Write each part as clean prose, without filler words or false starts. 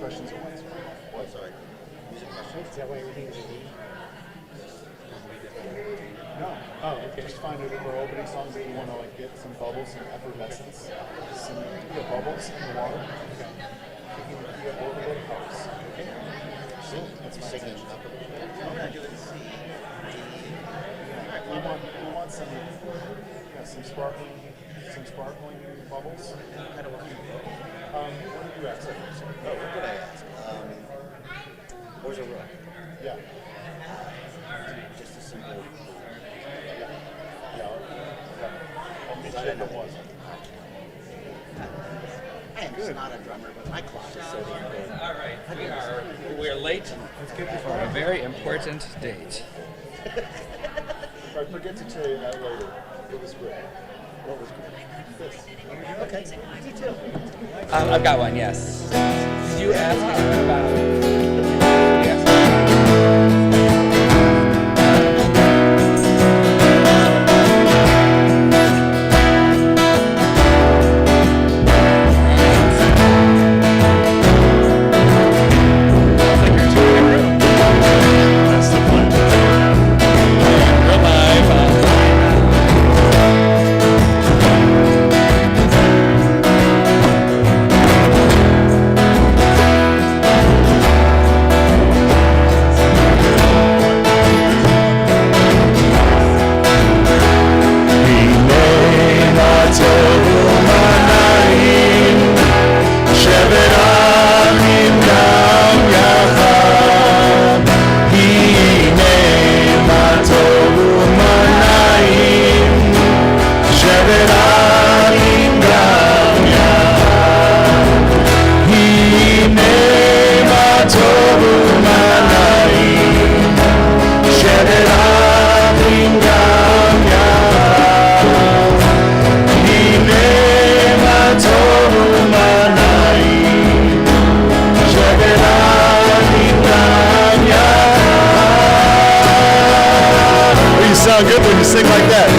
questions at once. What? Sorry. Music questions. Is that why everything's a D? No. Oh, okay. Just find it for opening songs that you want to like get some bubbles, some effervescence, some bubbles in the water. Okay. You get overload helps. Okay. So that's my signature. I'm gonna do it in C. We want some sparkling bubbles. Kind of what you What did you ask? Oh, what did I ask? Where's a rook? Yeah. Just a simple. Yeah. I'll meet you if it was. I am just not a drummer, but my clock is so damn good. All right, we are late for a very important date. I forget to tell you that later. It was great. What was great? This. Okay, me too. I've got one, yes. Did you ask about... Yes. Sound good when you sing like that.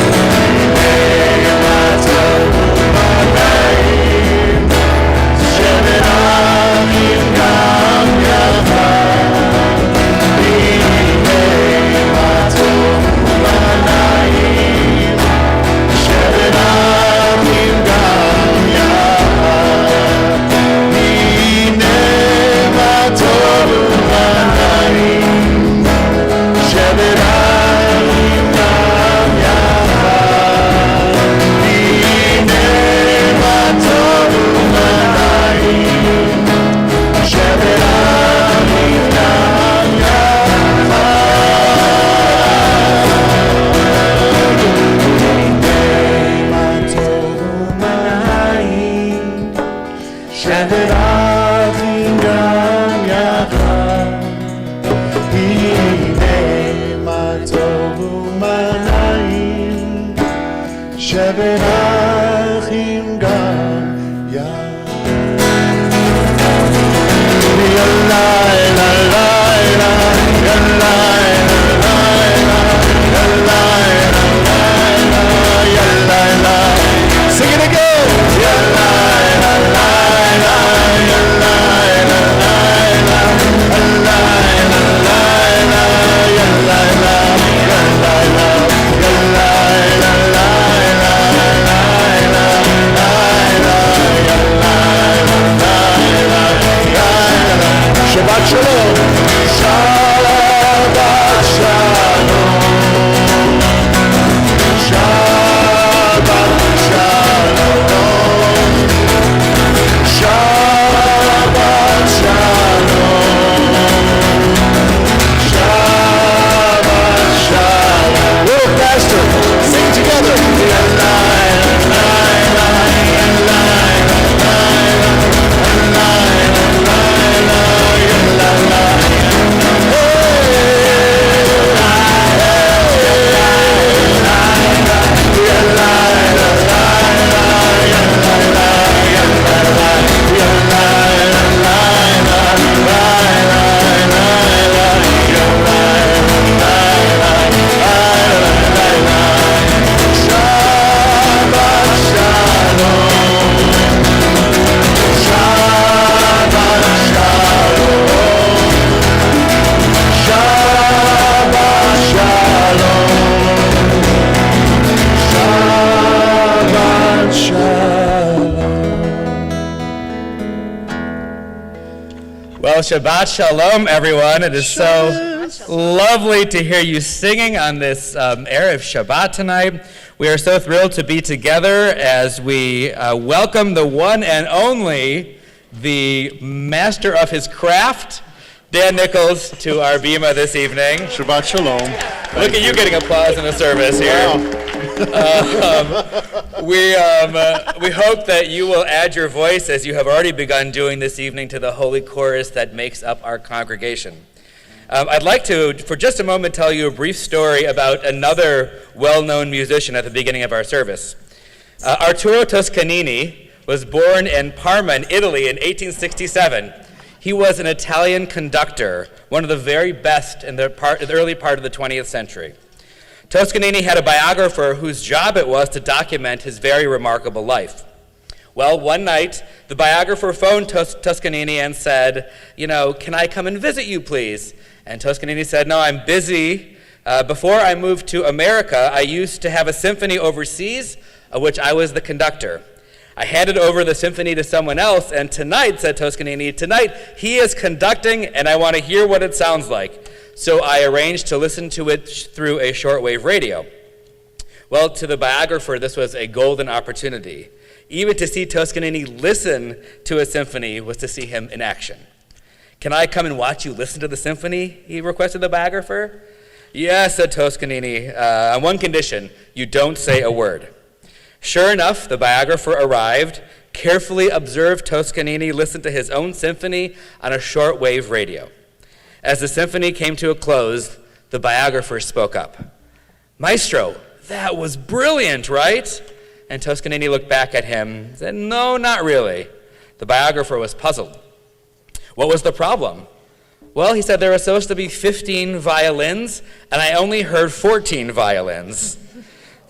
Well, Shabbat Shalom, everyone. It is so lovely to hear you singing on this Erev Shabbat tonight. We are so thrilled to be together as we welcome the one and only, the master of his craft, Dan Nichols, to our bima this evening. Shabbat Shalom. Look at you getting applause in the service here. We hope that you will add your voice, as you have already begun doing this evening, to the holy chorus that makes up our congregation. I'd like to, for just a moment, tell you a brief story about another well-known musician at the beginning of our service. Arturo Toscanini was born in Parma, in Italy, in 1867. He was an Italian conductor, one of the very best in the early part of the 20th century. Toscanini had a biographer whose job it was to document his very remarkable life. Well, one night, the biographer phoned Toscanini and said, can I come and visit you, please? And Toscanini said, no, I'm busy. Before I moved to America, I used to have a symphony overseas, of which I was the conductor. I handed over the symphony to someone else, and tonight, said Toscanini, tonight he is conducting, and I want to hear what it sounds like. So I arranged to listen to it through a shortwave radio. Well, to the biographer, this was a golden opportunity. Even to see Toscanini listen to a symphony was to see him in action. Can I come and watch you listen to the symphony? He requested the biographer. Yes, said Toscanini, on one condition, you don't say a word. Sure enough, the biographer arrived, carefully observed Toscanini listen to his own symphony on a shortwave radio. As the symphony came to a close, the biographer spoke up. Maestro, that was brilliant, right? And Toscanini looked back at him and said, no, not really. The biographer was puzzled. What was the problem? Well, he said there were supposed to be 15 violins, and I only heard 14 violins.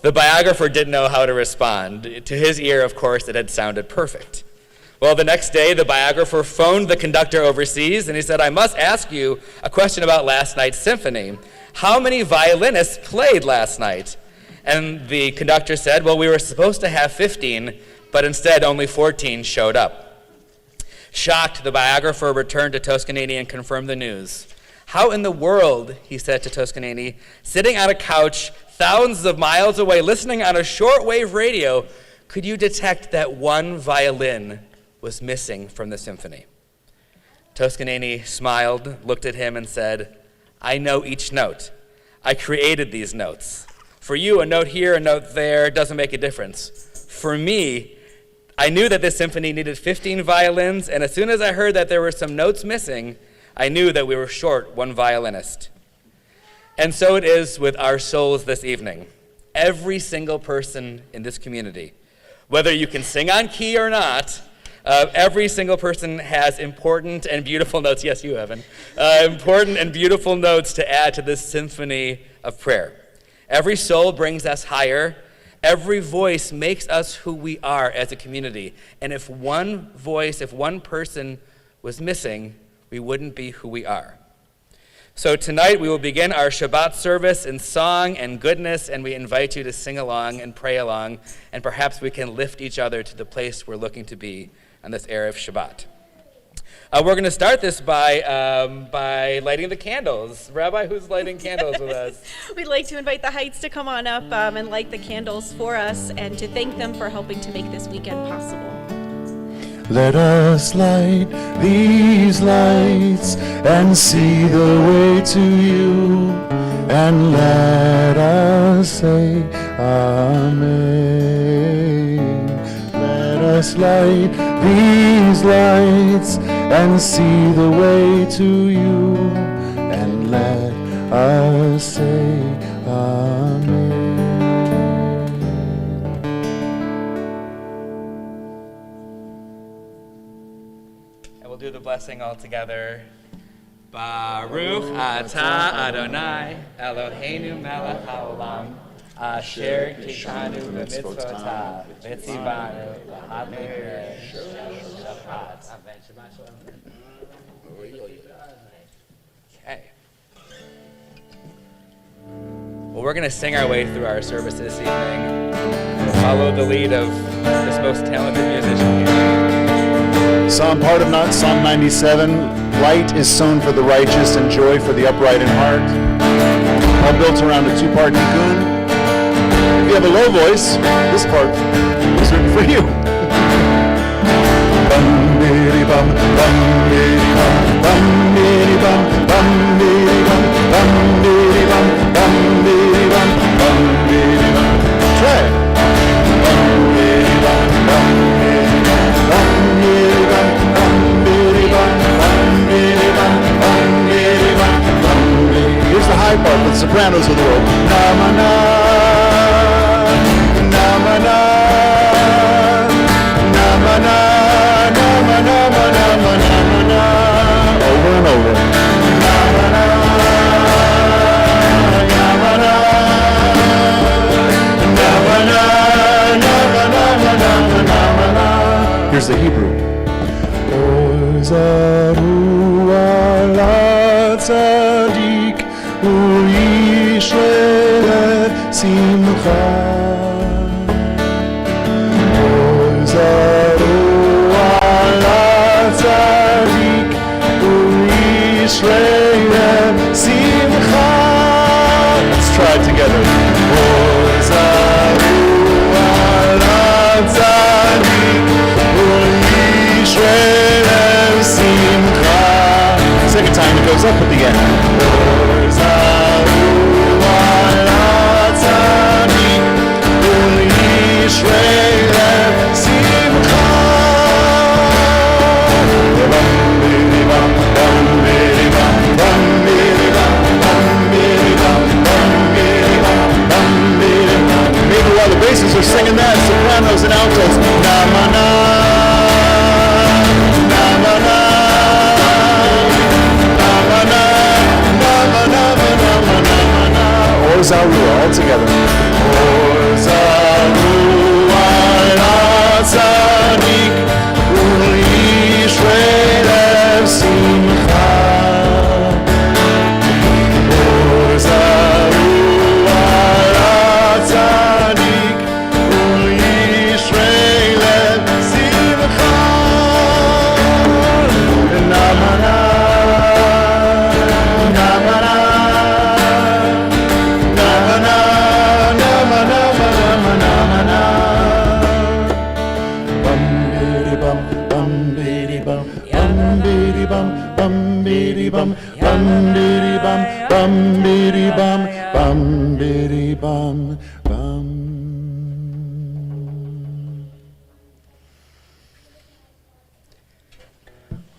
The biographer didn't know how to respond. To his ear, of course, it had sounded perfect. Well, the next day, the biographer phoned the conductor overseas, and he said, I must ask you a question about last night's symphony. How many violinists played last night? And the conductor said, well, we were supposed to have 15, but instead only 14 showed up. Shocked, the biographer returned to Toscanini and confirmed the news. How in the world, he said to Toscanini, sitting on a couch thousands of miles away, listening on a shortwave radio, could you detect that one violin was missing from the symphony? Toscanini smiled, looked at him, and said, I know each note. I created these notes. For you, a note here, a note there doesn't make a difference. For me, I knew that this symphony needed 15 violins, and as soon as I heard that there were some notes missing, I knew that we were short one violinist. And so it is with our souls this evening. Every single person in this community, whether you can sing on key or not, every single person has important and beautiful notes. Yes, you, Evan. Important and beautiful notes to add to this symphony of prayer. Every soul brings us higher. Every voice makes us who we are as a community. And if one voice, if one person was missing, we wouldn't be who we are. So tonight we will begin our Shabbat service in song and goodness, and we invite you to sing along and pray along, and perhaps we can lift each other to the place we're looking to be on this Erev Shabbat. We're going to start this by lighting the candles. Rabbi, who's lighting candles with us? We'd like to invite the Heights to come on up and light the candles for us and to thank them for helping to make this weekend possible. Let us light these lights and see the way to you, and let us say Amen. Let us light these lights and see the way to you, and let us say Amen. We'll do the blessing all together. Baruch atah Adonai Eloheinu melech haolam asher kishanu b'mitzvotav v'tzivanu l'hadmei Shabbat. Amen. Shabbat shalom. Okay. Well, we're going to sing our way through our service this evening. We'll follow the lead of this most talented musician here. Part of Psalm 97, light is sown for the righteous and joy for the upright in heart. All built around a two-part tikkun. If you have a low voice, this part is written for you. Bum biddy bum bum biddy bum bum biddy bum bum biddy bum bum biddy bum bum biddy bum bum biddy bum. Try it. Bum biddy bum bum biddy bum bum biddy bum bum biddy bum bum biddy bum bum biddy bum bum biddy. Here's the high part with sopranos of the world. Na ma na na ma na na ma na. Over and over. Here's the Hebrew. Ozaru ala tzadik u'yishleh simcha. Ozaru Tzadik u'yishleh simcha. Let's try it together. Ozaru ala tzadik u'yishleh simcha. Second time it goes up at the end. Ozaru ala tzadik u'yishleh simcha. Maybe while the basses are singing that, sopranos and altos. Na ma na, na ma na, na ma na, na ma na, na ma na, na na. Ozaru, all together. Ozaru ala tzadik u'yishleh simcha.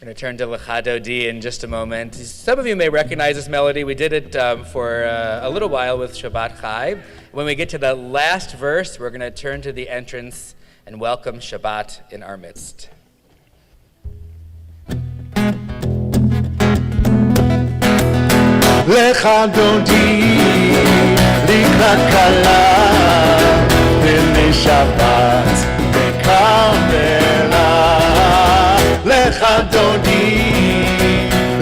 We're going to turn to Lechado D in just a moment. Some of you may recognize this melody. We did it for a little while with Shabbat Chai. When we get to the last verse, we're going to turn to the entrance and welcome Shabbat in our midst. Lechado D likrat kala b'nei Shabbat b'karmela. Lechado D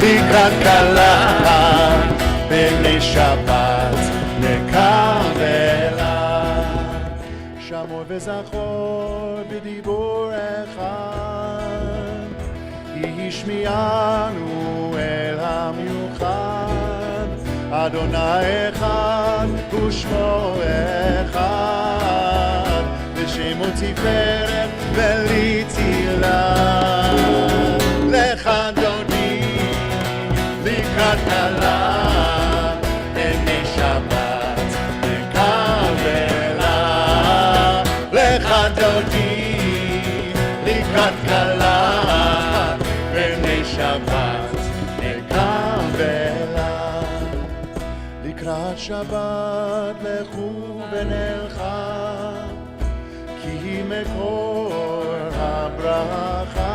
likrat kala b'nei Shabbat b'karmela. Shamor v'zachor b'dibur echad yishmi'anu el hamiuchad. Adonai echad u'shmo echad v'shemo tiferet v'litila. Lechado D likrat kala b'nei Shabbat b'karmela. Lechado D likrat kala b'nei Shabbat b'karmela. Likrat Shabbat lechu v'nelcha ki hi mekor habracha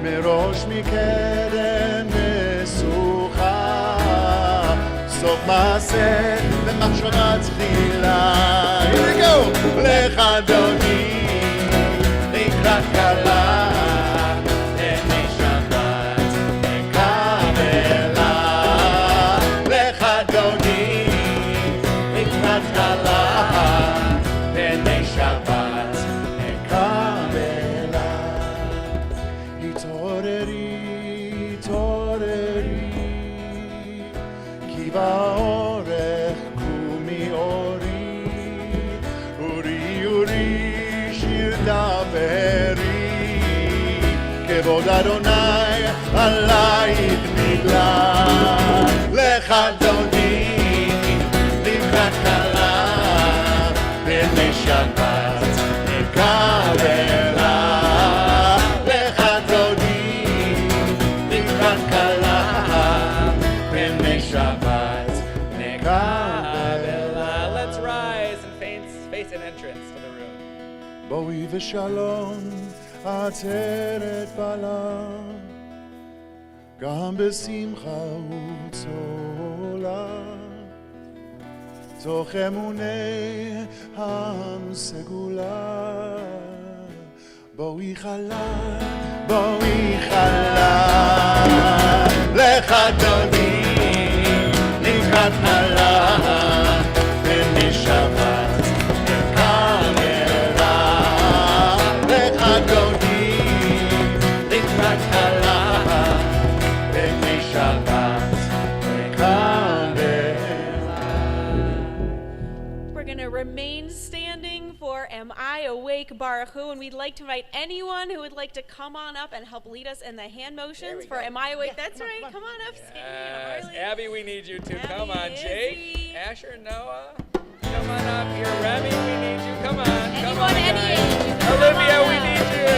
merosh mikeden mesucha sof maaseh v'machshavah tchila. Here we go. Lechado D likrat kala b'nei Shabbat b'karmela. Lechado D likrat kala b'nei Shabbat b'karmela. התעוררי, כי באורך קומי אורי, אורי אורי שיר דברי, כבוד אדוני עלייך נגלה, לך דודי לקראת כלה, בימי שבת נקבלה, לך דודי לקראת כלה, בימי שבת נקבלה. Let's rise and face an entrance to the room. בואי ושלום עצרת בלה, גם בשמחה וצולה, תוך אמוני העם סגולה. בואי חלה, בואי חלה, לך דודי לקראת כלה, בימי שבת נקבלה, לך דודי לקראת כלה, בימי שבת נקבלה. We're going to remain standing for Am I Awake, Baruch Hu, and we'd like to invite anyone who would like to come on up and help lead us in the hand motions for Am I Awake. That's right. Come on up, Sandy and Yes. Harley. Abby, we need you too. Abby, Come on, Jake, Izzy. Asher, Noah. Come on up here. Remy, we need you. Come on. Come Anyone, on, any guys. age, you can come Olivia, on we up. need you.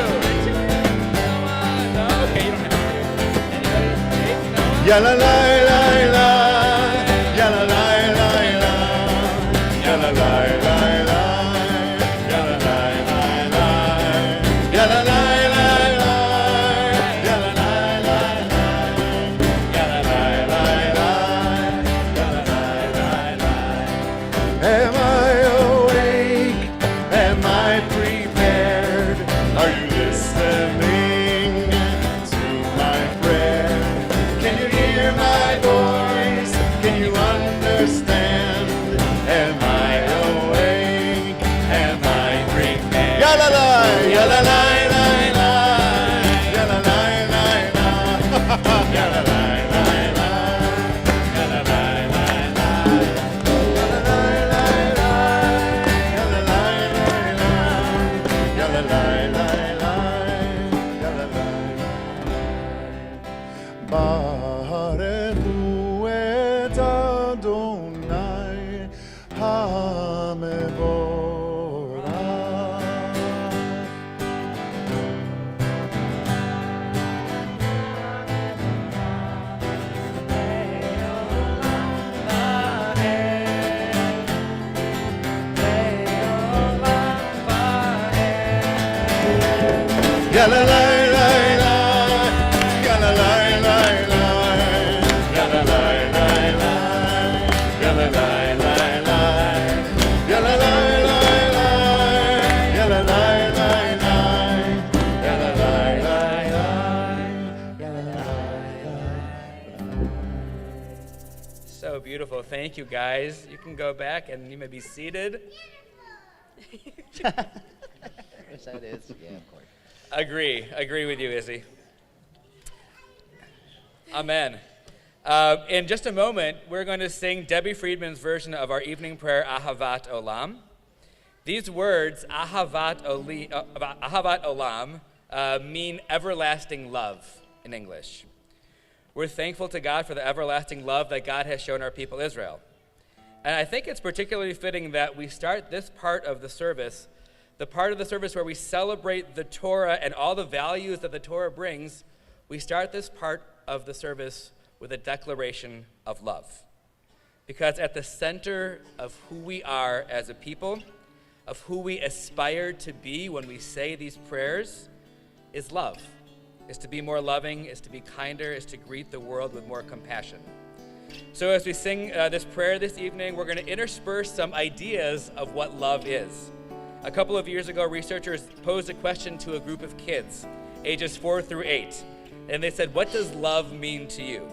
Come on. No, okay, you don't have to. Anybody? Jake, Noah? Yalla la la la, yalla la la la, yalla la la la, yalla la la la, yalla la la la, yalla la la la, yalla la la la, yalla la la la. Am I awake? Am I prepared? Are you listening to my prayer? Can you hear my voice? Can you understand? Am I awake? Am I prepared? Yalla la, yalla la la la, yalla la la la, yalla la la la, yalla la la la, yalla la la la, yalla la la la, yalla la la la, yalla la la. Baruch hu et Adonai hamevorach. Yalla la la la, yalla la la la, yalla la la la, yalla la la la, yalla la la la, yalla la la la, yalla la la la, yalla la la. So beautiful. Thank you, guys. You can go back and you may be seated. Yes, that is. Yeah, of course. Agree with you, Izzy. Amen. In just a moment, we're going to sing Debbie Friedman's version of our evening prayer, Ahavat Olam. These words, Ahavat Olam, mean everlasting love in English. We're thankful to God for the everlasting love that God has shown our people Israel. And I think it's particularly fitting that we start this part of the service, the part of the service where we celebrate the Torah and all the values that the Torah brings. We start this part of the service with a declaration of love. Because at the center of who we are as a people, of who we aspire to be when we say these prayers, is love. Is to be more loving, is to be kinder, is to greet the world with more compassion. So as we sing this prayer this evening, we're going to intersperse some ideas of what love is. A couple of years ago, researchers posed a question to a group of kids, ages 4 through 8, and they said, "What does love mean to you?"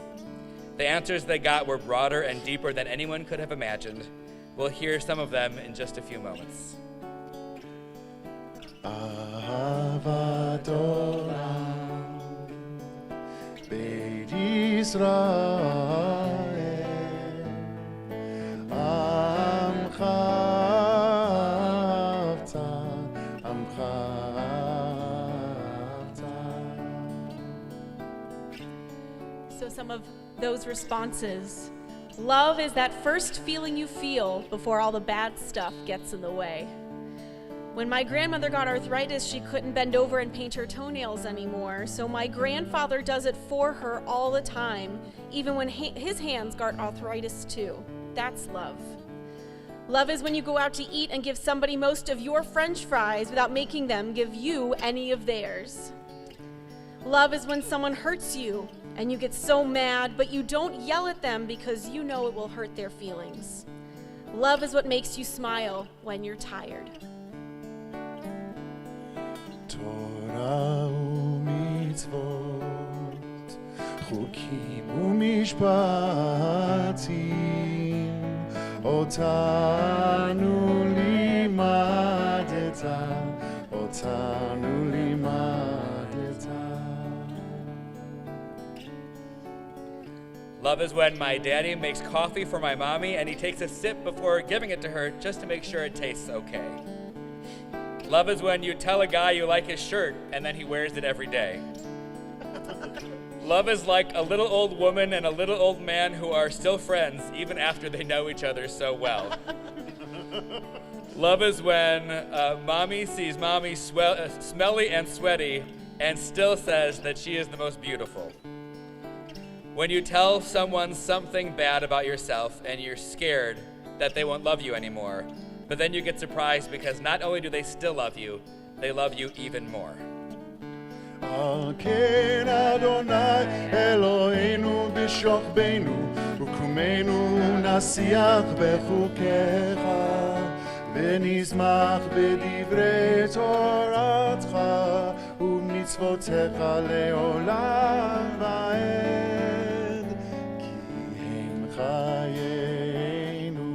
The answers they got were broader and deeper than anyone could have imagined. We'll hear some of them in just a few moments. Ahavat olam, beit עמך אהבת, עמך אהבת. So some of those responses. Love is that first feeling you feel before all the bad stuff gets in the way. When my grandmother got arthritis, she couldn't bend over and paint her toenails anymore, so my grandfather does it for her all the time, even when his hands got arthritis too. That's love. Love is when you go out to eat and give somebody most of your French fries without making them give you any of theirs. Love is when someone hurts you and you get so mad, but you don't yell at them because you know it will hurt their feelings. Love is what makes you smile when you're tired. תורה ומצוות, חוקים ומשפטים, אותנו לימדת, אותנו לימדת. Love is when my daddy makes coffee for my mommy and he takes a sip before giving it to her just to make sure it tastes okay. Love is when you tell a guy you like his shirt and then he wears it every day. Love is like a little old woman and a little old man who are still friends even after they know each other so well. Love is when mommy sees mommy smelly and sweaty and still says that she is the most beautiful. When you tell someone something bad about yourself and you're scared that they won't love you anymore, but then you get surprised because not only do they still love you, they love you even more. על כן אדוני אלוהינו בשוכבנו וקומנו נשיח בחוקיך ונשמח בדברי תורתך ובמצוותיך לעולם ועד כי הם חיינו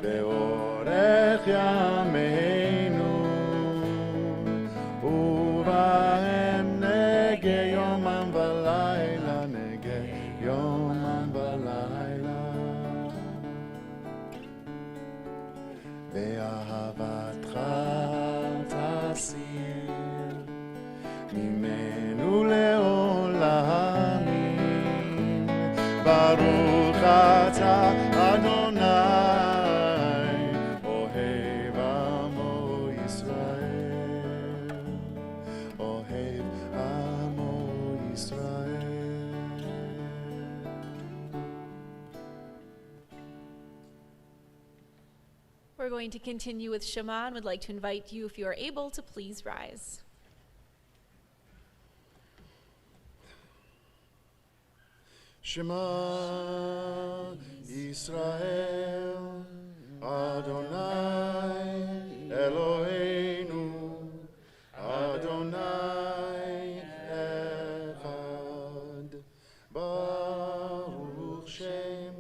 באורך ימינו ובהם נגע יומם ולילה נגע יומם ולילה באהבתך תסיר ממנו לעולמים ברוך אתה אדוני אוהב עמו ישראל אוהב עמו ישראל. We're going to continue with Shema and would like to invite you, if you are able, to please rise. Shema Yisrael Adonai Eloheinu Adonai Echad Baruch Shem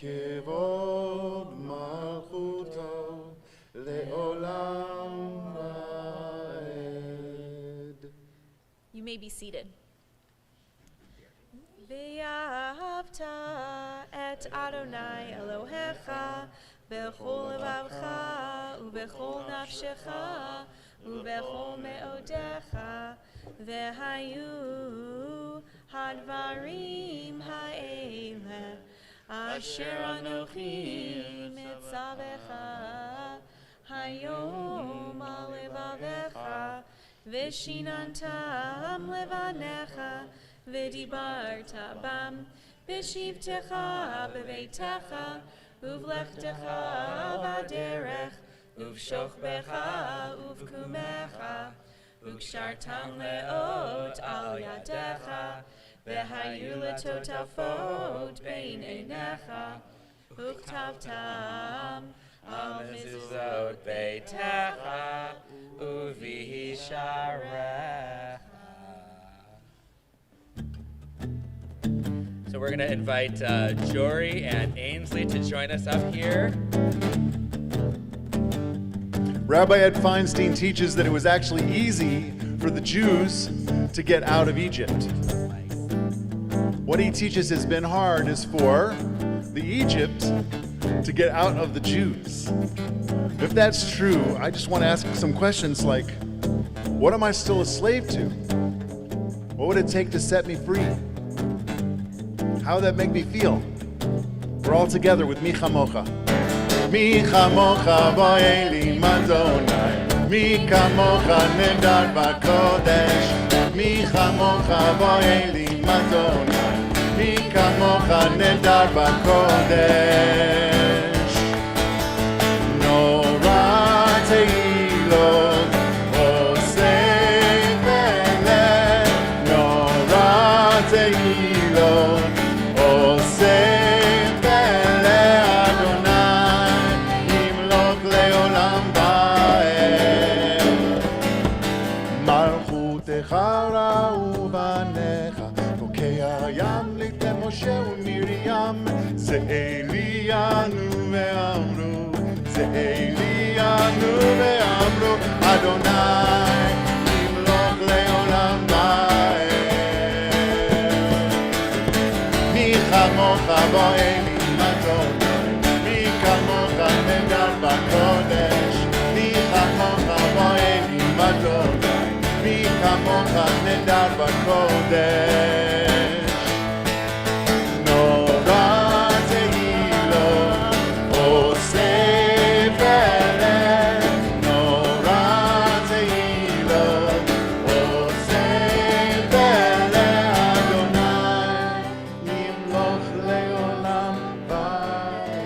Kevod Malchuto Le'olam Va'ed. You may be seated. ואהבת את אדוני אלוהיך בכל לבבך ובכל נפשך ובכל מאודיך והיו הדברים האלה אשר אנוכי מצווך היום על לבביך ושיננתם לבניך ודיברת בם בשבתך בביתך ובלכתך בדרך ובשוכבך ובקומך וקשרתם לאות על ידיך והיו לטוטפות בין עיניך וכתבתם על מזוזות ביתך ובישעריך. So we're going to invite Jory and Ainsley to join us up here. Rabbi Ed Feinstein teaches that it was actually easy for the Jews to get out of Egypt. what he teaches has been hard is for the Egypt to get out of the Jews. If that's true, I just want to ask some questions like, what am I still a slave to? What would it take to set me free? How would that make me feel? We're all together with Mi Chamocha. Mi Chamocha Va'eli Madonai, Mi Kamocha Nedar B'Kodesh, Mi Chamocha Va'eli Madonai, Mi Kamocha Nedar B'Kodesh. Nora Teilot Osei Pele, Nora Teilot Osei Pele Adonai, Yimlok Leolam Ba'el. Malchutecha ra'u banecha, Tokea Yam Litem Moshe u'Miriam, Ze'elianu ve'amru, Ze'elianu ve'amru, Adonai, Yimlok le'olam ba'el. Mi chamocha bo'eli Adonai, Mi kamocha nedar b'kodesh, Mi chamocha bo'eli Adonai, Mi kamocha nedar b'kodesh. Nora tehilo osei pele, Nora tehilo osei pele, Adonai yimloch leolam ba'el.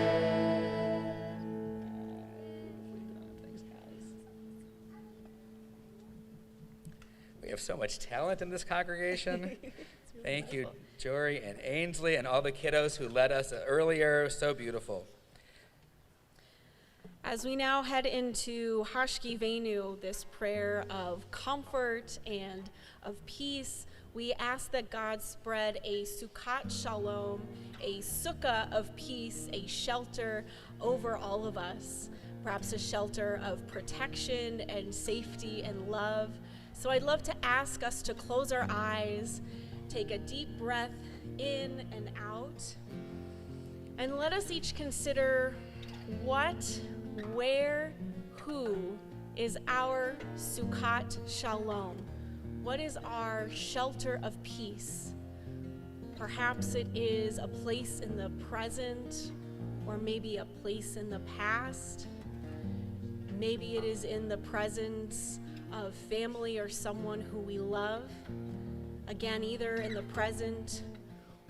We have so much talent in this congregation. Thank you, Jory and Ainsley and all the kiddos who led us earlier. So beautiful. As we now head into Hashkivenu, this prayer of comfort and of peace, we ask that God spread a Sukkat Shalom, a sukkah of peace, a shelter over all of us, perhaps a shelter of protection and safety and love. So I'd love to ask us to close our eyes, take a deep breath in and out, and let us each consider what, where, who is our Sukkat Shalom. What is our shelter of peace? Perhaps it is a place in the present, or maybe a place in the past. Maybe it is in the presence of family or someone who we love. Again, either in the present,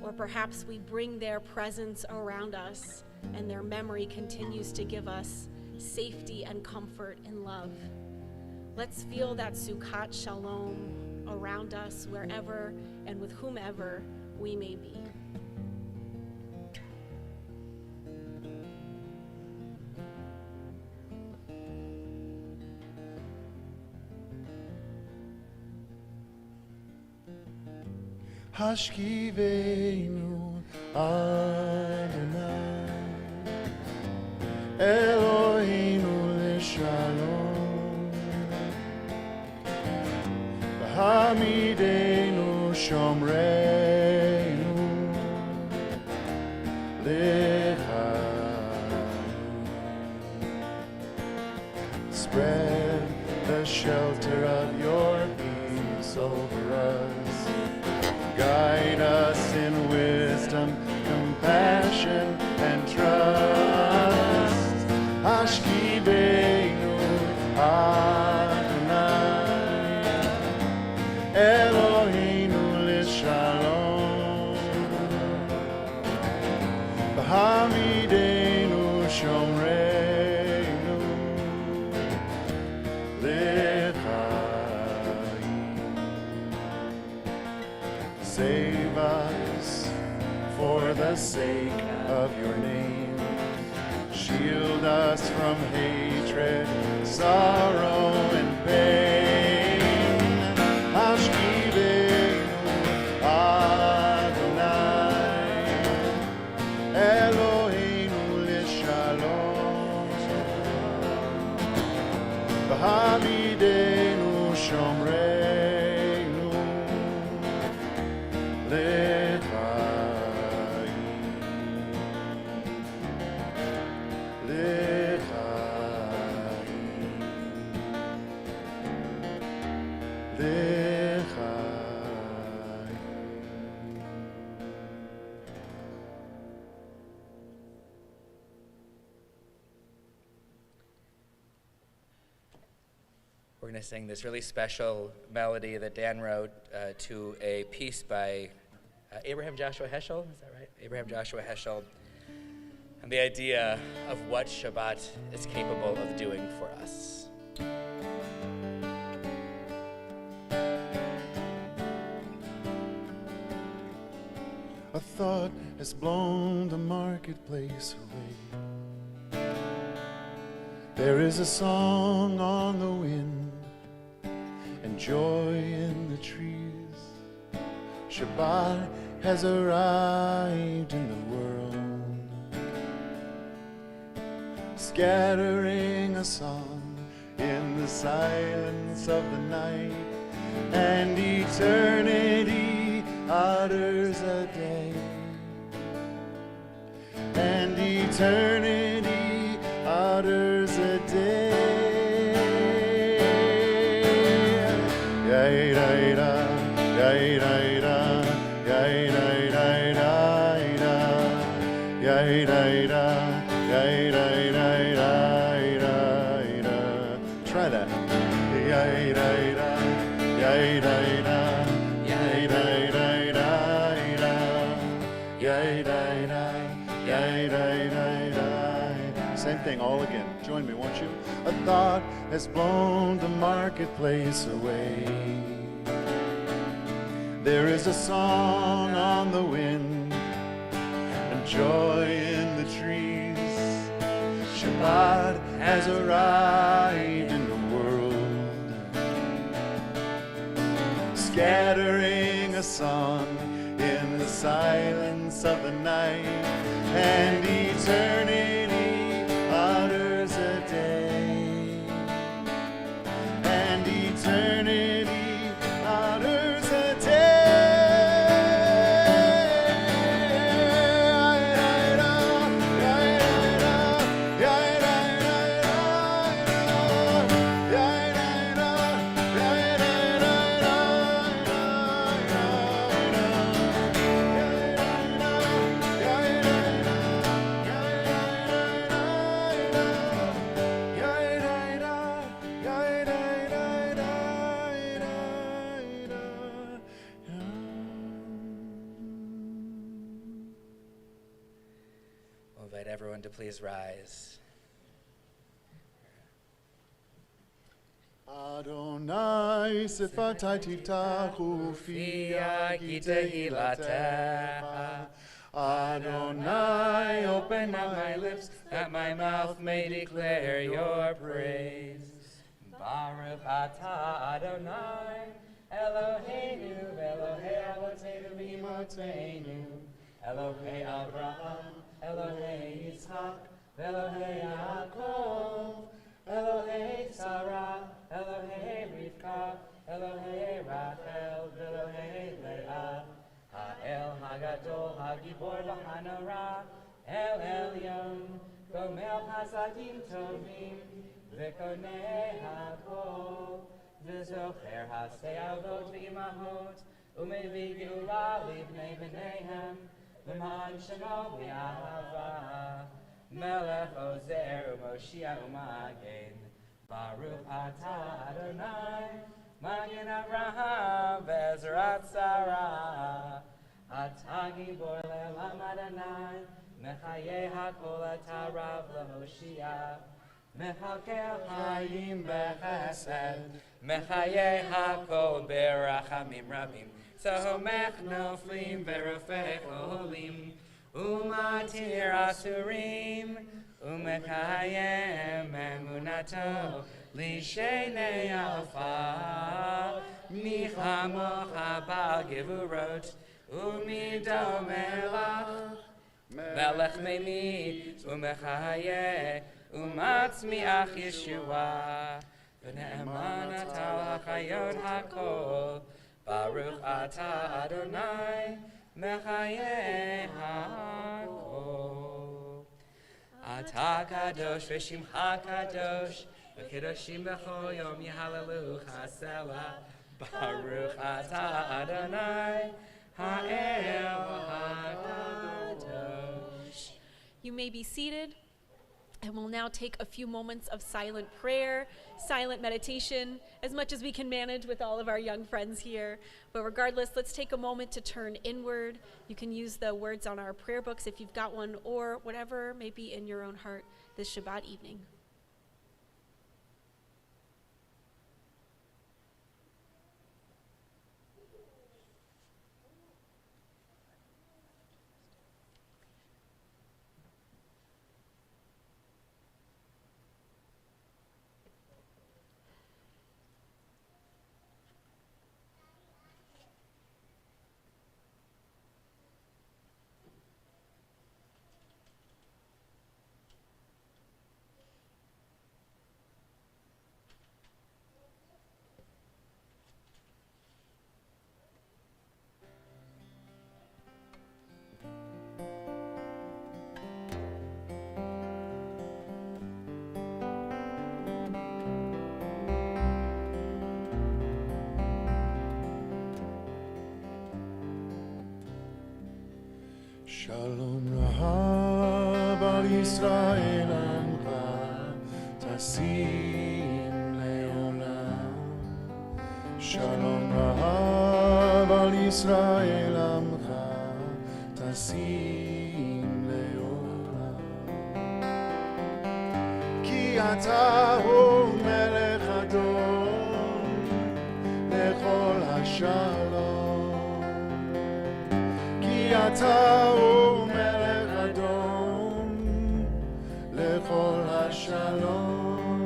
or perhaps we bring their presence around us and their memory continues to give us safety and comfort and love. Let's feel that Sukkat Shalom around us wherever and with whomever we may be. Hashkivenu Adonai, Eloheinu l'shalom, V'hamidenu shomreinu l'chaim. Spread the shelter of your peace over us. Guide us in wisdom, compassion, and trust. Hashkivenu Adonai, Eloheinu l'shalom, V'hamidenu shomreinu l'chaim. Save us for the sake of your name. Shield us from hatred, sorrow, and pain. Hashkivenu Adonai, Eloheinu l'shalom, V'hamidenu shomreinu l'chaim. we're going to sing this really special melody that Dan wrote to a piece by Abraham Joshua Heschel. Is that right? Abraham Joshua Heschel. And the idea of what Shabbat is capable of doing for us. A thought has blown the marketplace away. There is a song on the wind and joy in the trees. Shabbat has arrived in the world, scattering a song in the silence of the night, and eternity utters a day, and eternity utters a day. Yai-da-da, yai-da-da, yai-da-da-da-da, yai-da-da, yai-da-da-da-da. Try that. Yai-da-da, yai-da-da, yai-da-da-da-da, yai-da-da, yai-da-da-da. Same thing, all again. Join me, won't you? A thought has blown the marketplace away. There is a song on the wind and joy in the trees. Shabbat has arrived in the world, scattering a song in the silence of the night, and eternity utters a day, and eternity utters a day. We'll invite everyone to please rise. Adonai sifatai tiftachu fi tehillateh. Adonai, open up my lips, that my mouth may declare your praise. Baruch atah Adonai, Eloheinu, Elohei Avotenu v'Imotenu, Elohei Abraham, Elohei Yitzchak, Elohei Yaakov, Elohei Sarah, Elohei Rivka, Elohei Rachel, Elohei Leah, Ha'el Hagadol, Hagibor v'Hanora, El Elyon, Gomel Hasadim Tovim, V'konei Hakol, V'zocher Hasei Avot v'Imahot, U'mevi Geula Livnei B'neihem, V'man Shemo V'Yahava, Melech Ozer U'Moshiach U'Magen, Baruch atah Adonai, Magen Avraham Ve'ezrat Sarah, Atah Gibor Le'olam Adonai, Mechayeh HaKol Atah Rav L'Hoshia, Mechakel Hayim B'Chesed, Mechayeh HaKol B'Rachamim Rabim, Tzomech Noflim V'Rofech Olim, Umatir Asurim, Umekayem Emunato, Lishenei Alpha, Michamocha Bal Gevurot, Umido Melach, Melech Meimi, Umechaye, Umatzmiach Yeshua, V'ne'eman Atal HaChayot HaKol, Baruch Atah Adonai, Mechaye HaKol. Atah Kadosh V'Shimcha Kadosh, V'Kedoshim B'chol Yom Yehallelu Chasela, Baruch Atah Adonai, Ha'el HaKadosh. You may be seated. And we'll now take a few moments of silent prayer, silent meditation, as much as we can manage with all of our young friends here. But regardless, let's take a moment to turn inward. You can use the words on our prayer books if you've got one, or whatever may be in your own heart this Shabbat evening. Shalom Rahab al Yisrael Amcha Tasim Leolam. Shalom Rahab al Yisrael Amcha Tasim Leolam. Ki ata hu melech adon lechol hashalom. Ki ata Shalom,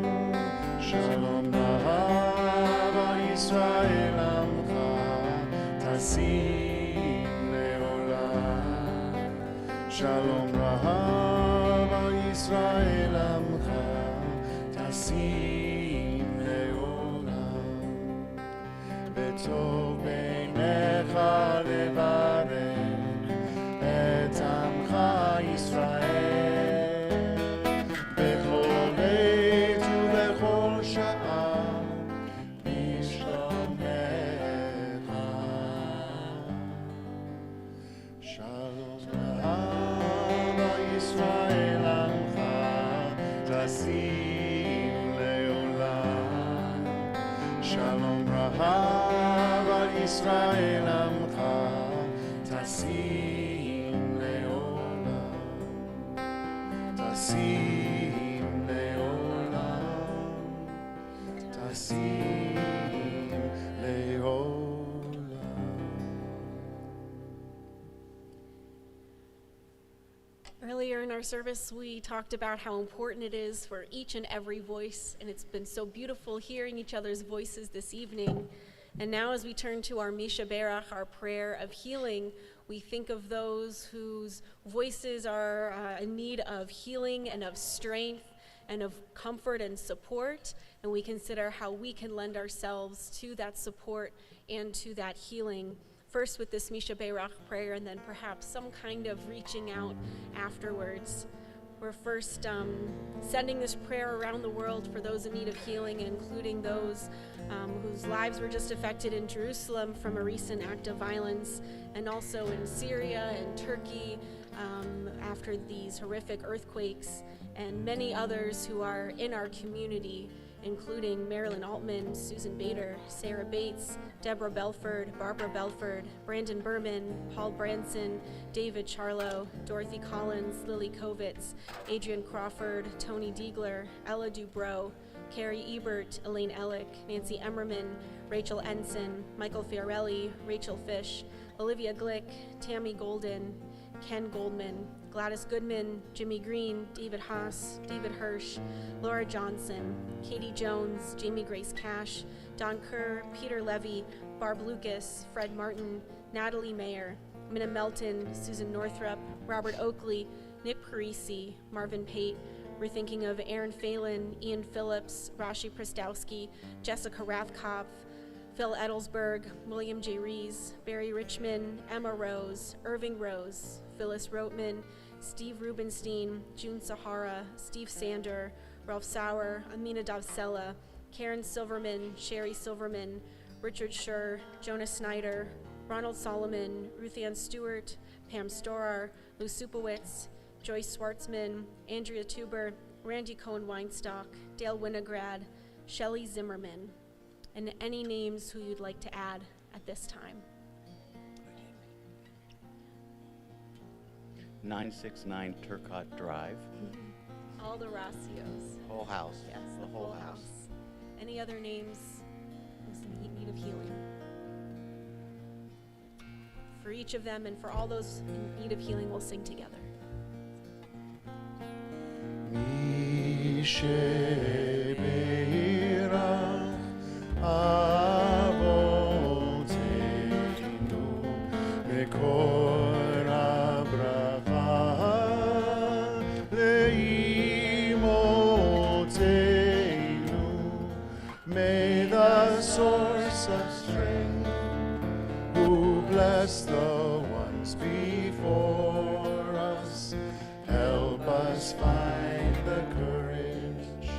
Shalom Rahab al Yisrael Amcha Tasim Leolam. Shalom Rahab al Yisrael Amcha Tasim Leolam. B'tov beinecha levarech et Amcha Yisrael. Israel Amcha Tasim Leolam, Tasim Leolam, Tasim Leolam. Earlier in our service, we talked about how important it is for each and every voice, and it's been so beautiful hearing each other's voices this evening. And now as we turn to our Misha Berach, our prayer of healing, we think of those whose voices are in need of healing and of strength and of comfort and support, and we consider how we can lend ourselves to that support and to that healing. First with this Misha Berach prayer, and then perhaps some kind of reaching out afterwards. We're first sending this prayer around the world for those in need of healing, including those whose lives were just affected in Jerusalem from a recent act of violence, and also in Syria and Turkey after these horrific earthquakes, and many others who are in our community, including Marilyn Altman, Susan Bader, Sarah Bates, Deborah Belford, Barbara Belford, Brandon Berman, Paul Branson, David Charlo, Dorothy Collins, Lily Kovitz, Adrian Crawford, Tony Diegler, Ella Dubrow, Carrie Ebert, Elaine Ellick, Nancy Emmerman, Rachel Ensign, Michael Fiorelli, Rachel Fish, Olivia Glick, Tammy Golden, Ken Goldman, Gladys Goodman, Jimmy Green, David Haas, David Hirsch, Laura Johnson, Katie Jones, Jamie Grace Cash, Don Kerr, Peter Levy, Barb Lucas, Fred Martin, Natalie Mayer, Minna Melton, Susan Northrup, Robert Oakley, Nick Parisi, Marvin Pate. We're thinking of Aaron Phelan, Ian Phillips, Rashi Pristowski, Jessica Rathkopf, Phil Edelsberg, William J. Rees, Barry Richmond, Emma Rose, Irving Rose, Phyllis Rotman, Steve Rubenstein, June Sahara, Steve Sander, Ralph Sauer, Amina Davsella, Karen Silverman, Sherry Silverman, Richard Schur, Jonah Snyder, Ronald Solomon, Ruth Ann Stewart, Pam Storar, Lou Supowitz, Joyce Schwartzman, Andrea Tuber, Randy Cohen-Weinstock, Dale Winograd, Shelley Zimmerman, and any names who you'd like to add at this time. 969 Turcotte Drive. All the Rossios. Whole house. Yes, The whole house. Any other names in need of healing? For each of them and for all those in need of healing, we'll sing together. May the source of strength, who bless the ones before us, help us find the courage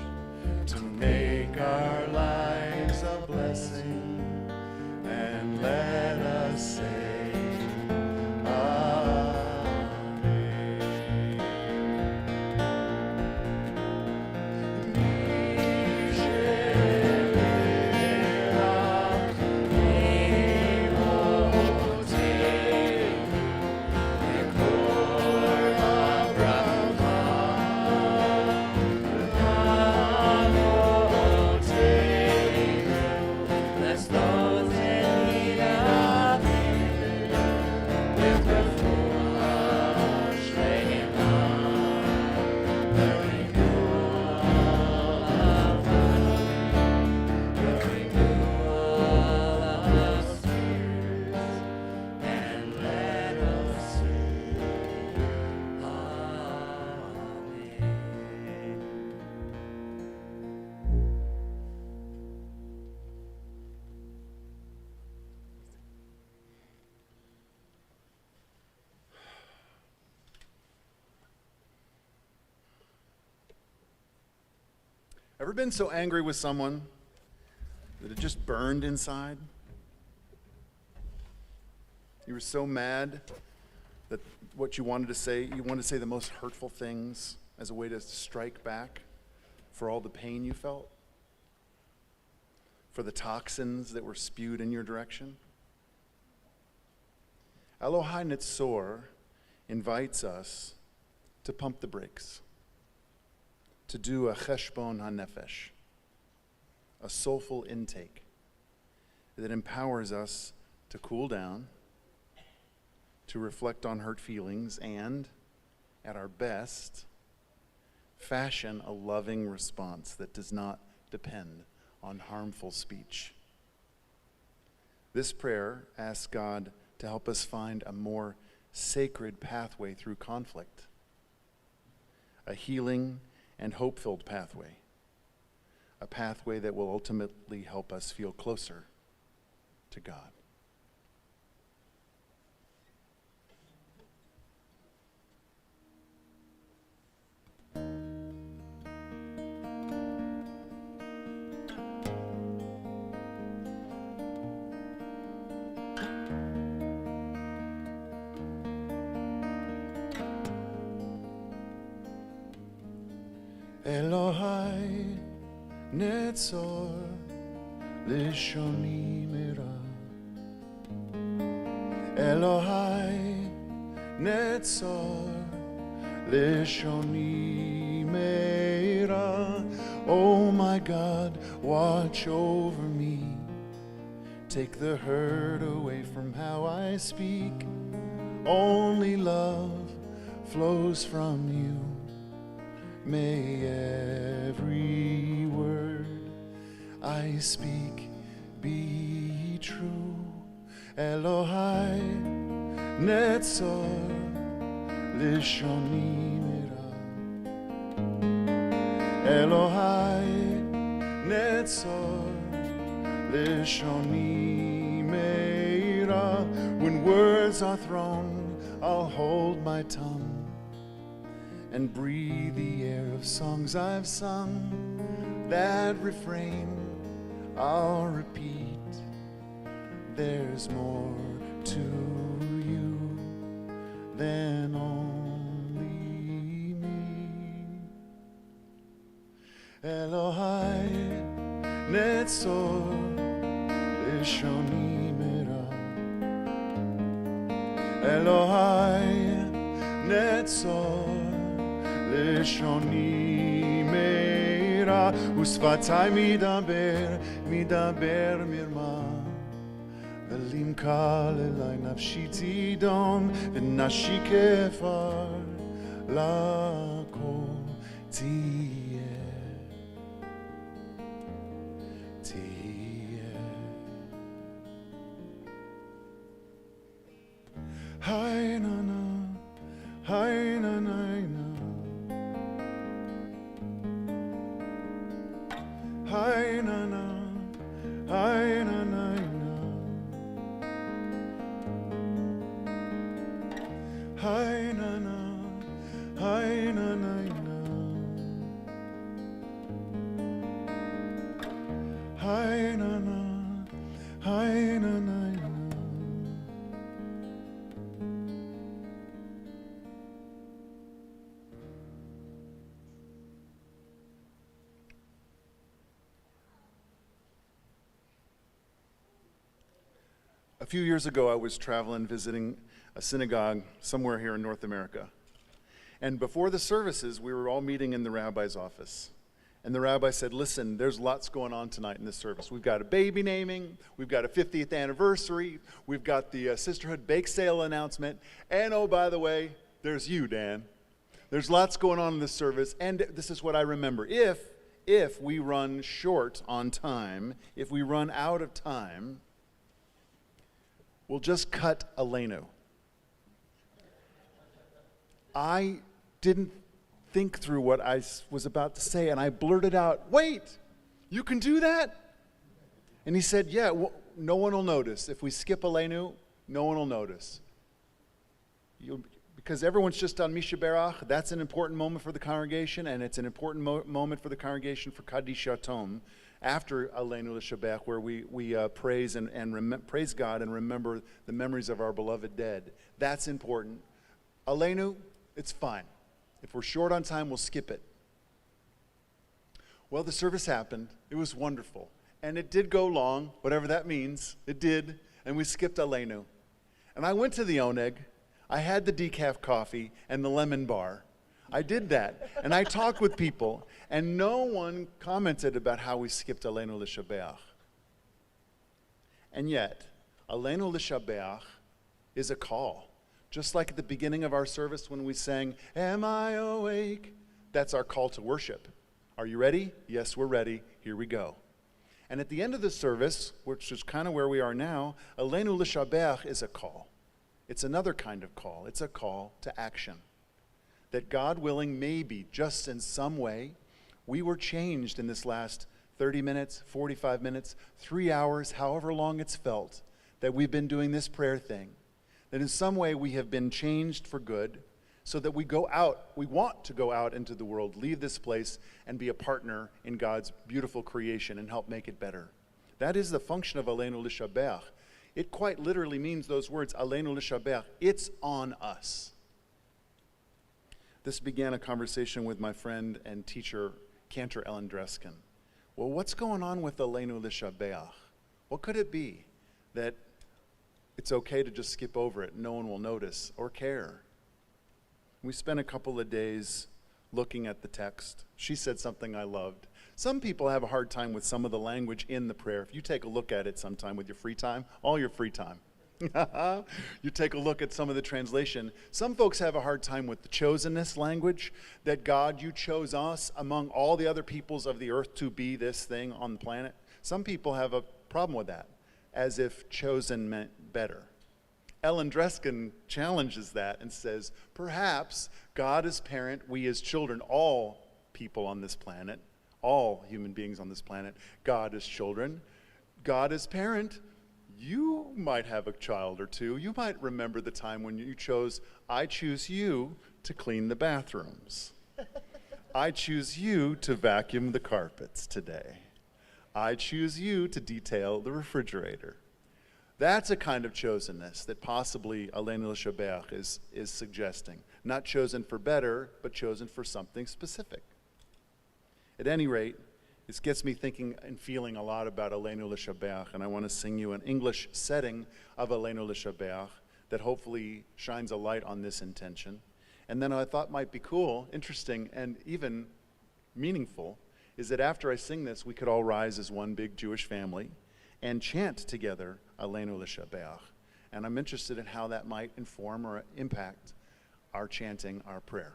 to make our lives a blessing, and let us say, Ever been so angry with someone that it just burned inside? You were so mad that what you wanted to say the most hurtful things as a way to strike back for all the pain you felt, for the toxins that were spewed in your direction? Elohai Nitzor invites us to pump the brakes, to do a cheshbon hanefesh, a soulful intake that empowers us to cool down, to reflect on hurt feelings, and, at our best, fashion a loving response that does not depend on harmful speech. This prayer asks God to help us find a more sacred pathway through conflict, a healing and hope-filled pathway, a pathway that will ultimately help us feel closer to God. Elohai Netzor Lishoni Mira, Elohai Netzor Lishoni Mira. Oh my God, watch over me, take the hurt away from how I speak. Only love flows from you. May every word I speak be true. Elohai Netzor Lishoni Mira, Elohai Netzor Lishoni Mira. When words are thrown, I'll hold my tongue and breathe the air of songs I've sung. That refrain I'll repeat. There's more to you than only me. netzor leshoni mera. Elohai netzor leshoni mera. Usvatai midaber mirma. Velimkal elai nafshi tidom v'nashi kefar lakol tiyeh. Hi na na, hi na na na, hi na na, hi na na na, hi na na, hi na na na, hi na na, hi na na. A few years ago, I was traveling, visiting a synagogue somewhere here in North America. And before the services, we were all meeting in the rabbi's office. And the rabbi said, listen, there's lots going on tonight in this service. We've got a baby naming, we've got a 50th anniversary, we've got the Sisterhood Bake Sale announcement, and oh, by the way, there's you, Dan. There's lots going on in this service, and this is what I remember. If we run short on time, if we run out of time, we'll just cut Aleinu. I didn't think through what I was about to say, and I blurted out, wait, you can do that? And he said, yeah, no one will notice. If we skip Aleinu, no one will notice. Because everyone's just on Misha Berach, that's an important moment for the congregation, and it's an important moment for the congregation for Kaddish Yatom, after Aleinu l'Shabbat, where we praise and praise God and remember the memories of our beloved dead. That's important. Aleinu, it's fine. If we're short on time, we'll skip it. Well, the service happened. It was wonderful. And it did go long, whatever that means. It did. And we skipped Aleinu. And I went to the Oneg. I had the decaf coffee and the lemon bar. I did that. And I talked with people. And no one commented about how we skipped Aleinu l'Shabbat. And yet, Aleinu l'Shabbat is a call. Just like at the beginning of our service when we sang, Am I awake? That's our call to worship. Are you ready? Yes, we're ready. Here we go. And at the end of the service, which is kind of where we are now, Aleinu l'Shabbat is a call. It's another kind of call. It's a call to action. That God willing, maybe, just in some way, we were changed in this last 30 minutes, 45 minutes, 3 hours, however long it's felt, that we've been doing this prayer thing. That in some way we have been changed for good, so that we want to go out into the world, leave this place, and be a partner in God's beautiful creation and help make it better. That is the function of Aleinu l'Shabbat. It quite literally means those words, Aleinu l'Shabbat. It's on us. This began a conversation with my friend and teacher, Cantor Ellen Dreskin. Well, what's going on with Aleinu l'Shabbat? What could it be that it's okay to just skip over it, no one will notice or care? We spent a couple of days looking at the text. She said something I loved. Some people have a hard time with some of the language in the prayer. If you take a look at it sometime with your free time, all your free time, you take a look at some of the translation. Some folks have a hard time with the chosenness language, that God, you chose us among all the other peoples of the earth to be this thing on the planet. Some people have a problem with that, as if chosen meant better. Ellen Dreskin challenges that and says, perhaps God as parent, we as children, all people on this planet, all human beings on this planet, God as children, God as parent, you might have a child or two. You might remember the time when you chose, I choose you to clean the bathrooms. I choose you to vacuum the carpets today. I choose you to detail the refrigerator. That's a kind of chosenness that possibly Aleinu l'Shabbat is suggesting. Not chosen for better, but chosen for something specific. At any rate, This gets me thinking and feeling a lot about Aleinu L'Shabbat, and I want to sing you an English setting of Aleinu L'Shabbat that hopefully shines a light on this intention. And then I thought might be cool, interesting, and even meaningful is that after I sing this, we could all rise as one big Jewish family and chant together Aleinu L'Shabbat. And I'm interested in how that might inform or impact our chanting, our prayer.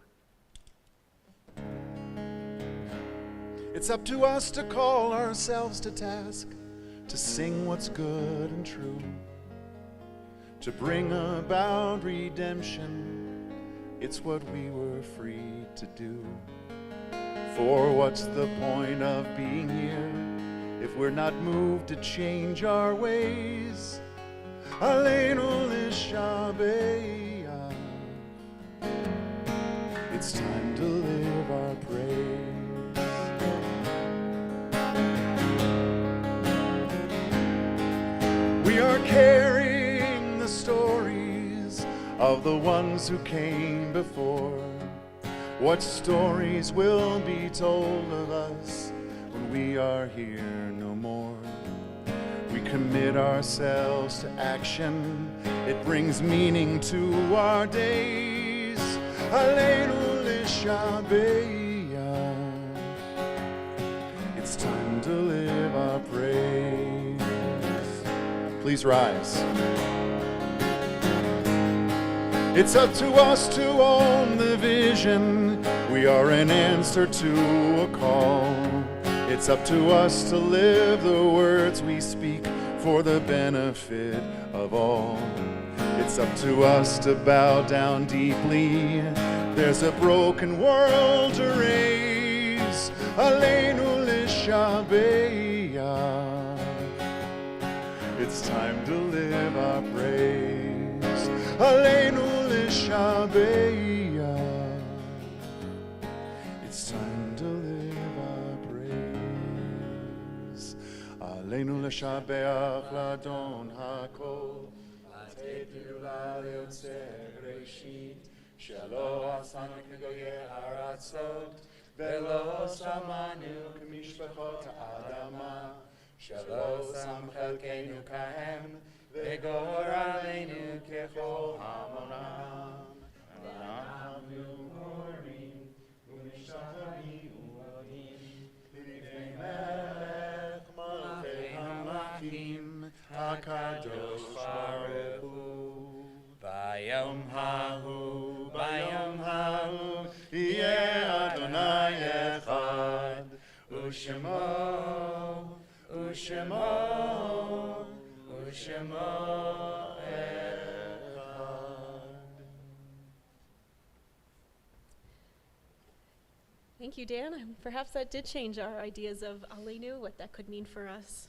It's up to us to call ourselves to task, to sing what's good and true, to bring about redemption. It's what we were free to do. For what's the point of being here if we're not moved to change our ways? Aleinu L'Shabbat. It's time to live our praise. We are carrying the stories of the ones who came before. What stories will be told of us when we are here no more? We commit ourselves to action. It brings meaning to our days. Aleinu L'Shabbat. It's time to live our praise. Please rise. It's up to us to own the vision. We are an answer to a call. It's up to us to live the words we speak for the benefit of all. It's up to us to bow down deeply. There's a broken world to raise. Aleinu L'Shabbat. It's time to live our praise. Aleinu L'Shabbat. It's time to live our praise. Aleinu L'Shabbat L'Adon HaKol. L'Teilu L'Yotzer Reshit. Shelo Asanu K'goyei Haratzot. Velo Samanu K'mishpachot Ha'adama. Shelo Sam Chelkeinu Kahem. V'goraleinu kechol hamonam. V'nachnu morim u'mishtachvim u'odim l'ifnei melech malchei hamlachim hakadosh baruch hu. Bayom hahu yeh Adonai echad u'shemo Thank you, Dan. Perhaps that did change our ideas of Aleinu, what that could mean for us.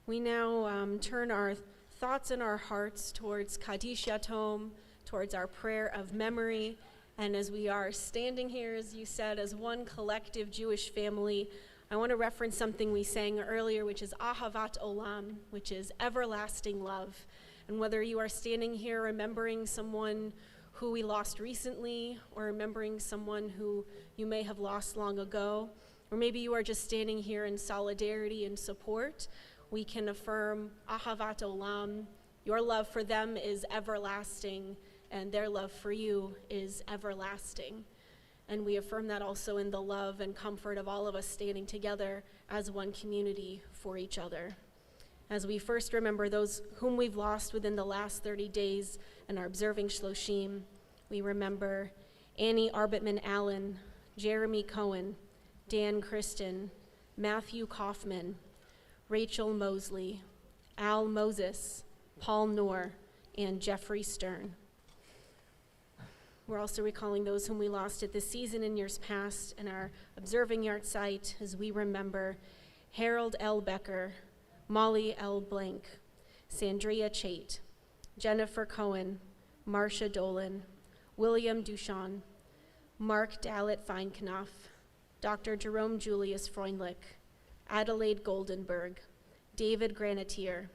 We now turn our thoughts and our hearts towards Kaddish Yatom, towards our prayer of memory. And as we are standing here, as you said, as one collective Jewish family, I want to reference something we sang earlier, which is Ahavat Olam, which is everlasting love. And whether you are standing here remembering someone who we lost recently, or remembering someone who you may have lost long ago, or maybe you are just standing here in solidarity and support, we can affirm Ahavat Olam. Your love for them is everlasting, and their love for you is everlasting. And we affirm that also in the love and comfort of all of us standing together as one community for each other. As we first remember those whom we've lost within the last 30 days and are observing Shloshim, we remember Annie Arbitman Allen, Jeremy Cohen, Dan Kristen, Matthew Kaufman, Rachel Mosley, Al Moses, Paul Noor, and Jeffrey Stern. We're also recalling those whom we lost at this season in years past and are observing yard site as we remember Harold L. Becker, Molly L. Blank, Sandria Chait, Jennifer Cohen, Marcia Dolan, William Duchan, Mark Dallet Feinknopf, Dr. Jerome Julius Freundlich, Adelaide Goldenberg, David Granatier,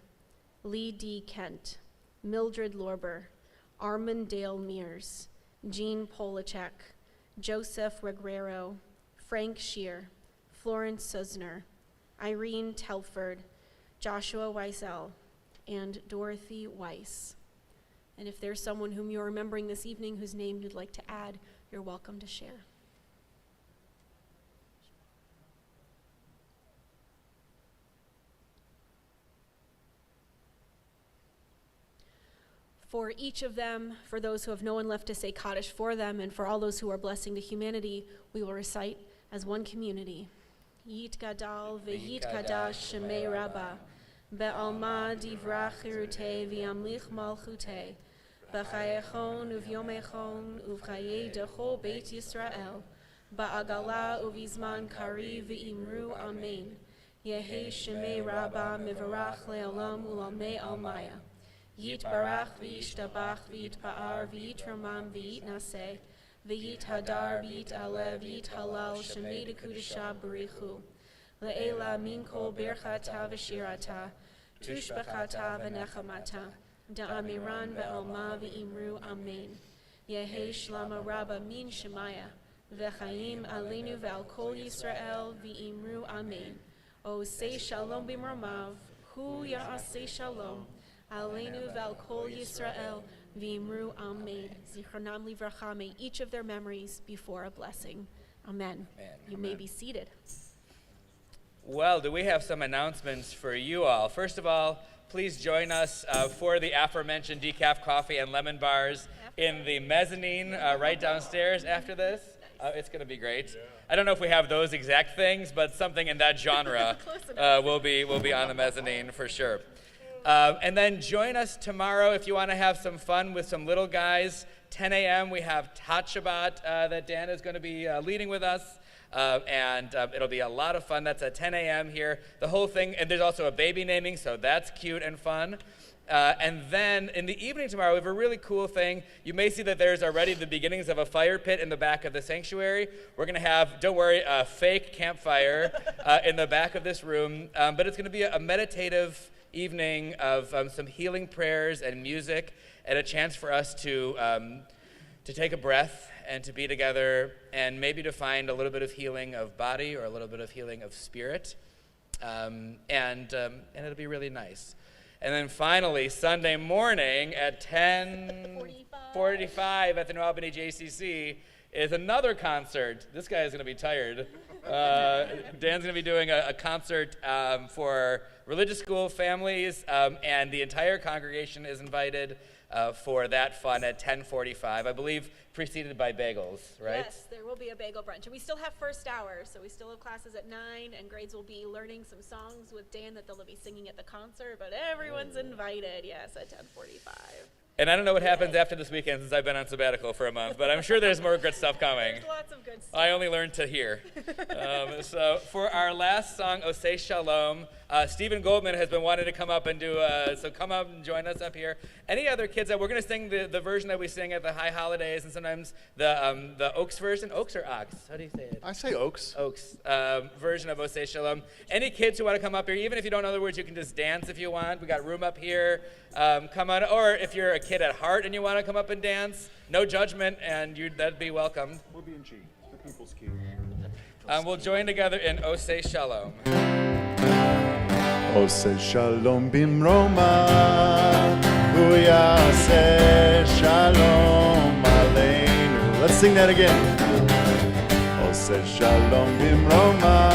Lee D. Kent, Mildred Lorber, Armand Dale Mears, Jean Polachek, Joseph Reguero, Frank Shear, Florence Susner, Irene Telford, Joshua Weisel, and Dorothy Weiss. And if there's someone whom you're remembering this evening whose name you'd like to add, you're welcome to share. For each of them, for those who have no one left to say Kaddish for them, and for all those who are blessing to humanity, we will recite as one community. Yit gadal ve'yit kadash shemei rabbah, be'alma divrach chirutei v'yamlich malchutei, b'chayechon uvyomechon uv'chayei dechol beit Yisrael, ba'agala uvizman kari v'imru amen. Yehi shemei rabbah mivarach le'olam u'lamei almaya. Yit barach v'yishtabach v'yit ba'ar v'yit ramam v'yit naseh v'yit hadar v'yit alev v'yit halal shemei dekudesha barichu le'ela min kol birchata v'shirata tushbachata v'nechamata da'amiran ve'alma v'imru amen. Yehi shlama rabba min shemaya v'chaim aleinu ve'al kol Yisrael v'imru amen. O say shalom b'mromav hu ya'aseh shalom Aleinu ve'al kol Yisrael v'imru amen. Zichronam livracha, may each of their memories be for a blessing. Amen. You may be seated. Well, do we have some announcements for you all? First of all, please join us for the aforementioned decaf coffee and lemon bars in the mezzanine right downstairs after this. It's going to be great. I don't know if we have those exact things, but something in that genre will be on the mezzanine for sure. And then join us tomorrow if you want to have some fun with some little guys. 10 a.m. we have Tat Shabbat that Dan is going to be leading with us. And it'll be a lot of fun. That's at 10 a.m. here. The whole thing, and there's also a baby naming, so that's cute and fun. And then in the evening tomorrow, we have a really cool thing. You may see that there's already the beginnings of a fire pit in the back of the sanctuary. We're going to have, don't worry, a fake campfire in the back of this room. But it's going to be a meditative evening of some healing prayers and music, and a chance for us to take a breath and to be together, and maybe to find a little bit of healing of body or a little bit of healing of spirit, and it'll be really nice. And then finally, Sunday morning at 10:45 at the New Albany JCC is another concert. This guy is going to be tired. Dan's going to be doing a concert for religious school families, and the entire congregation is invited for that fun at 10:45, I believe preceded by bagels, right? Yes, there will be a bagel brunch. And we still have first hour, so we still have classes at 9, and grades will be learning some songs with Dan that they'll be singing at the concert, but everyone's invited, yes, at 10:45. And I don't know what happens after this weekend since I've been on sabbatical for a month, but I'm sure there's more good stuff coming. There's lots of good stuff. I only learned to hear. So for our last song, O Say Shalom, Stephen Goldman has been wanting to come up and do, so come up and join us up here. Any other kids, we're going to sing the version that we sing at the high holidays, and sometimes the Oaks version. Oaks or Ox? How do you say it? I say Oaks. Oaks version of O Say Shalom. Any kids who want to come up here, even if you don't know the words, you can just dance if you want. We got room up here. Come on, or if you're a kid at heart and you want to come up and dance, no judgment, and that'd be welcome. We'll be in G, the people's key. We'll join together in O Say Shalom. O say shalom bimroma, hu yaseh shalom aleinu. Let's sing that again. O say shalom bimroma,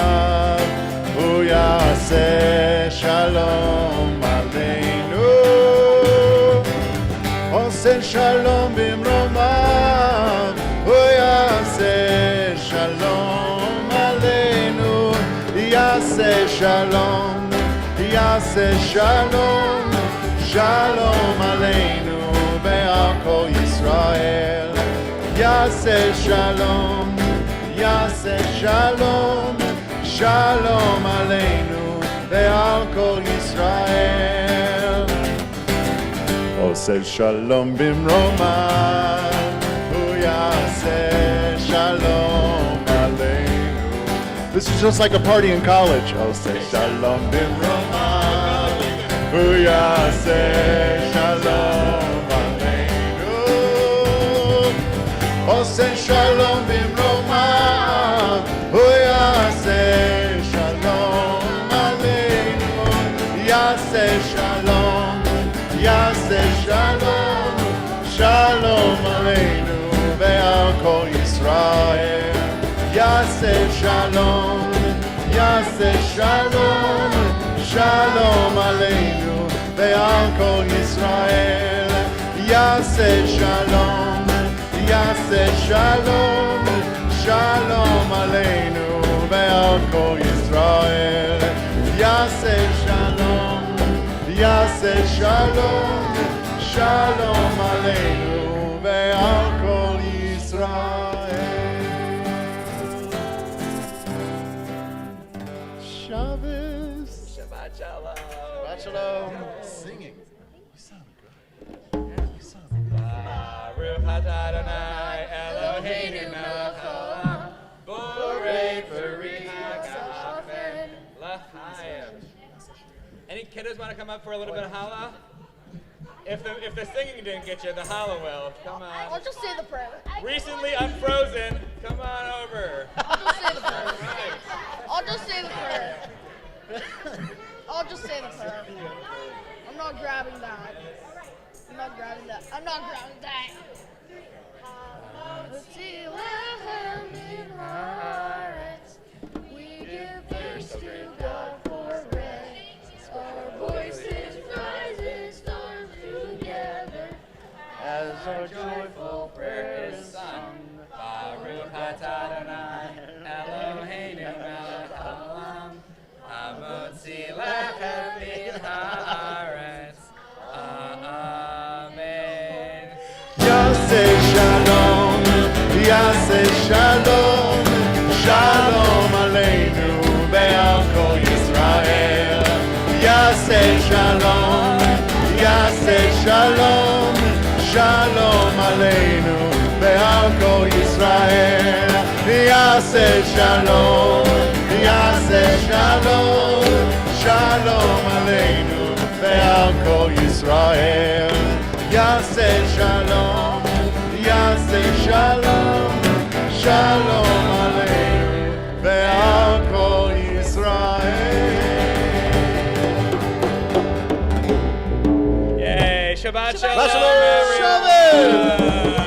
hu yaseh shalom aleinu. O say shalom bimroma, hu yaseh shalom aleinu. Yaseh shalom. Yaseh shalom, shalom aleinu, ve'al kol Yisrael. Yaseh shalom, shalom aleinu, ve'al kol Yisrael. Oseh shalom bimroma, hu yaseh shalom aleinu. This is just like a party in college. Oseh shalom bimroma, hu yaseh shalom aleinu. Oseh shalom bimroma, hu yaseh Shalom, Yaseh Shalom, Shalom Aleinu, ve'al kol Yisrael. Yaseh Shalom, Yaseh Shalom, Shalom Aleinu, ve'al kol Yisrael. Yaseh Shalom, Yaseh Shalom, Shalom Aleinu, ve'al kol Yisrael. Shabbos. Shabbat shalom. Shabbat shalom. Singing. You sound good. You sound good. Baruch atah Adonai Eloheinu melech haolam, borei peri hagafen l'chaim. Any kiddos want to come up for a little bit of challah? If the singing didn't get you, the challah will. Come I'll on. just say the prayer. Recently unfrozen. Come on over. I'll just say the prayer. Right. I'll just say the prayer. I'll just say the prayer. I'm not grabbing that. I'm not grabbing that. I'm not grabbing that. We give thanks to God for rest. Our voices rise and storm together. As our joyful prayer is sung, Baruch atah Adonai Eloheinu melech haolam, hamotzi lechem min haaretz. Amen. Yaseh Shalom, Yaseh Shalom, Shalom Aleinu, ve'al kol Yisrael. Yaseh Shalom, Yaseh Shalom, Shalom Aleinu, ve'al kol Yisrael. Yaseh Shalom, Yaseh Shalom, Shalom Aleinu, ve'al kol Yisrael. Yaseh Shalom, Yaseh Shalom, Shalom Aleinu, ve'al kol Yisrael. Yay, Shabbat shalom. Shabbat shalom. everyone.